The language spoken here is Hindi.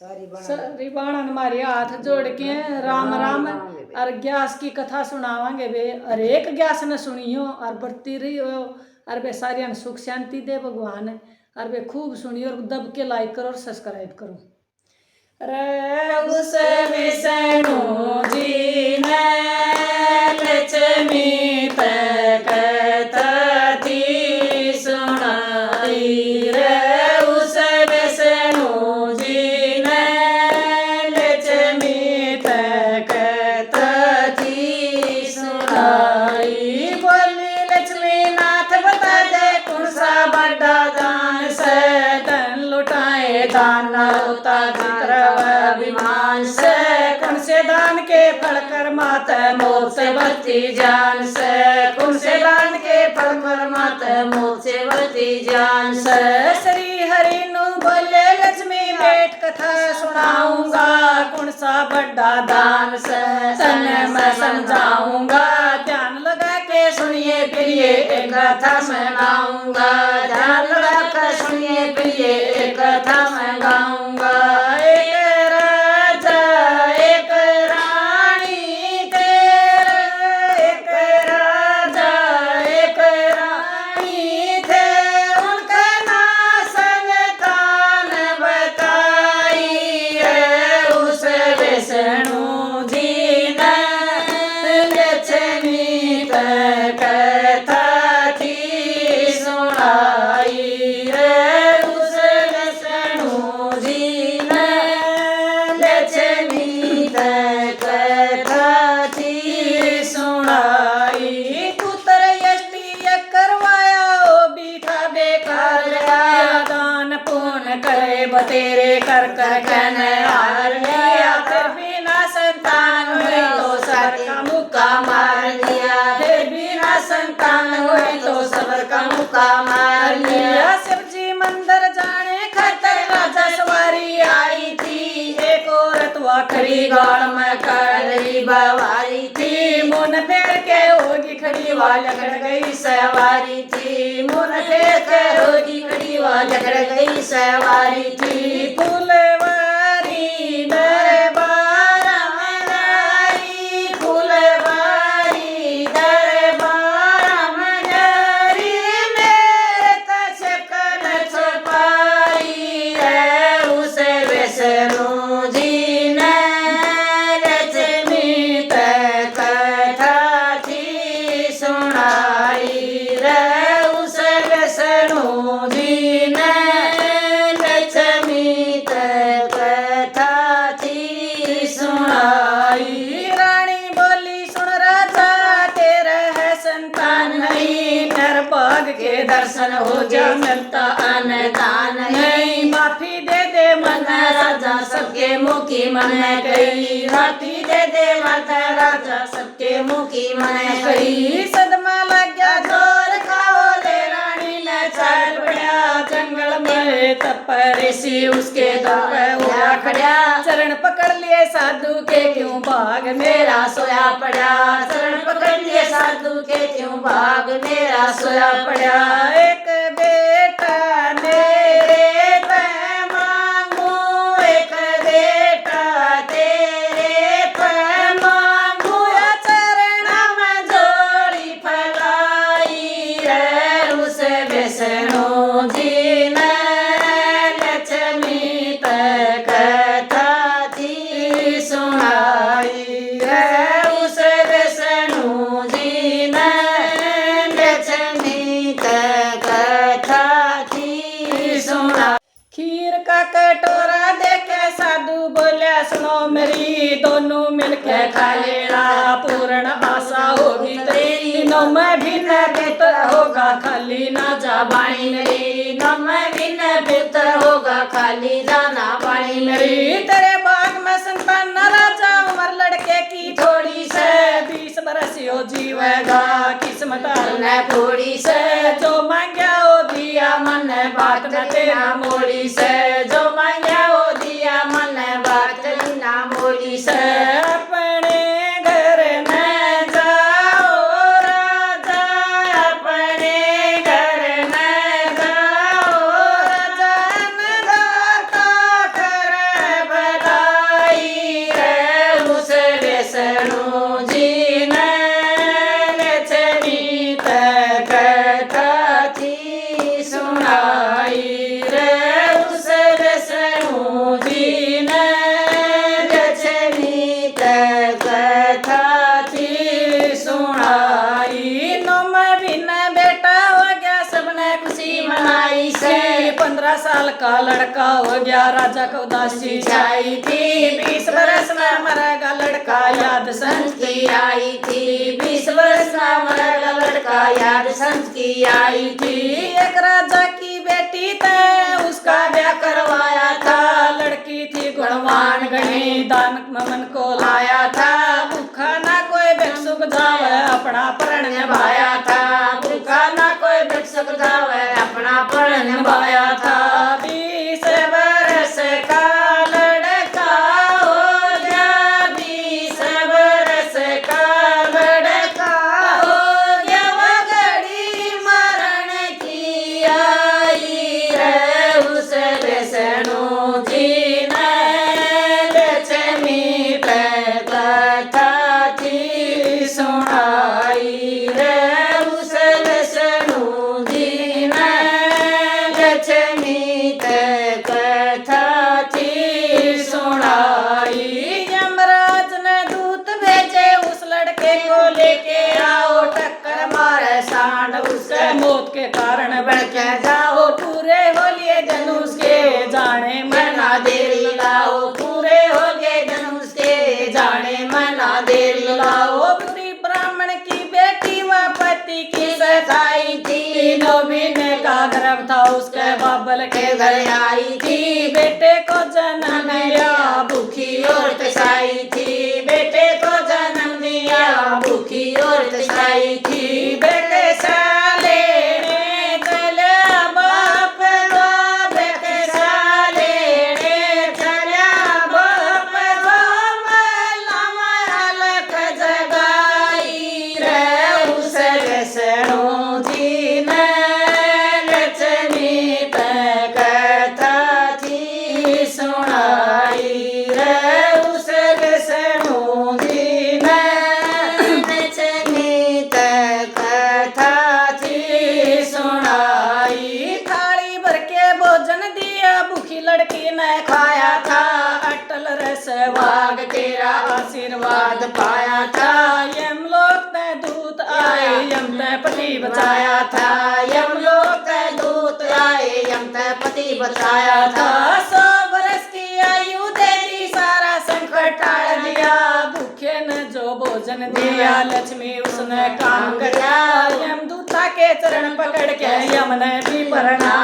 सारी बाणन हमारे हाथ जोड़ के राम राम और ग्यास की कथा सुनावांगे बे। हर एक ग्यास ने सुनियो और बढ़ती रही हो और बे सारिया सुख शांति दे भगवान। और बे खूब सुनियो और दब के लाइक करो और सब्सक्राइब करो। रे उस विष्णु जी ने लक्ष्मी तक कथा थी सुनाई। रे उस विष्णु जी ने लक्ष्मी तक कथा थी सुनाई। बोली लक्ष्मी नाथ बता दे कौन सा बड़ा दान से धन लुटाए दान होता अभिमान से। कौन से दान के फल कर माता मौत से बचती जान से। कौन से दान के फल कर माता मौत से बचती जान से। श्री हरि नु बोले लक्ष्मी बैठ कथा सुनाऊंगा कौन सा बड़ा दान से तन मैं समझाऊंगा। ध्यान लगा के सुनिए फिर ये एक कथा सुनाऊंगा। ध्यान लगा कर सुनिए फिर ये एक कथा मैं गाऊंगा। तेरे कर कर कहने हार लिया। फिर बिना संतान हुई तो सर का मुक्का मार लिया। फिर बिना संतान हुई तो सबर का मुक्का मार लिया। शिव जी मंदिर जाने खतर राजा सवारी आई थी। एक औरत वाखरी गाड़ में कड़ी बवारी थी। मुन फेर के होगी खड़ी वाल लकड़ गई सवारी थी। मुन फेर के होगी खड़ी वाल लकड़ गई सवारी थी। फुलवारी दरबार मनाई फुलवारी दरबार मनारी मेरे तचकन छुपाई है उस विष्णु जी ने लक्ष्मी तक कथा थी सुनाई। रे उस विष्णु जी ने के दर्शन हो जा मिलता अनदान नहीं। माफी दे दे मन राजा सबके मुखी मन गई। माफी दे दे मन राजा सबके मुखी मन गई। सदमा लग गया जोर खाओ ले रानी ने चल पड़ा। जंगल में तपरिसी उसके दौड़ हुआ खड़ा। चरण पकड़ लिए साधु के क्यों भाग मेरा सोया पड़ा। चरण पकड़ लिए साधु के क्यों भाग मेरा सोया पड़ा। एक बेटा मेरे पे मांगू एक बेटा तेरे पे मांगू। चरण में जोड़ी फैलाई है उस विष्णु जी ने लक्ष्मी तक कथा थी सुनाई है उस विष्णु जी ने लक्ष्मी तक कथा थी सुना। खीर का कटोरा देके साधु बोले सुनो मेरी दोनों मिलके खा लेना पूर्ण आशा होगी तेरी। नो मैं भी न बेहतर होगा खाली ना जा बाणी मेरी। नो मैं भी न बेहतर होगा खाली जाना बाणी मेरी। तेरे बाग में संतान न राजा उम्र लड़के की थोड़ी से 20 बरस हो जीवेगा किस्मत न थोड़ी से। जो मांगया वो दिया मन बात न तेरा मोड़ी से। जो मांगया वो दिया मन बात न मोड़ी से। अपने घर न जाओ राजा अपने घर न जाओ राजा। लड़का हो गया राजा को दासी छाई थी 20 वर्ष में मरेगा लड़का याद संत की आई थी 20 वर्ष में मरेगा लड़का याद संत की आई थी एक राजा की बेटी थे उसका ब्याह करवाया था लड़की थी गुणवान गणी दान मन को लाया था भूखा ना कोई भिक्षुक जावे अपना प्रण निभाया था भूखा ना कोई भिक्षुक जावे अपना प्रण निभाया था 20 वर्ष का लड़का हो गया 20 वर्ष का लड़का हो गया वो घड़ी मरण की आई रे उस विष्णु जी ने लक्ष्मी पे कथा थी सुनाई रे उस विष्णु जी ने लक्ष्मी पे कथा थी सुनाई यमराज ने दूत भेजे उस लड़के को लेके आओ टक्कर मारे सांड उसके मौत के कारण भड़के जाओ पूरे हो लिए धनुष के जाने मना देर लाओ पूरे हो गए धनुष के जाने मना देर लाओ बुरी ब्राह्मण की बेटी व पति की सताई थी 9 महीने का गर्भ था उसके बाबल के घर आई थी बेटे को जन्म दिया भूखी और कसाई थी बेटे को जन्म दिया भूखी और कसाई थी बेटे साले चला बाप रो बेटे साले चला बाप रो लख जगाई रे उस विष्णु जी ने लक्ष्मी पे कथा थी सुनाई रे उस विष्णु जी ने लक्ष्मी पे कथा थी सुनाई थाली भर के भोजन दिया भूखी लड़की ने खाया था अटल रस वाग तेरा आशीर्वाद पाया था यमलोक में दूत आए यम ने पति बचाया था यमलोक में दूत आए यम ने पति बचाया था 100 वर्ष की आयु दे दी सारा संकट टाल दिया भूखे ने जो भोजन दिया लक्ष्मी उसने काम किया यमदूता के चरण पकड़ के यम ने भी प्रणाम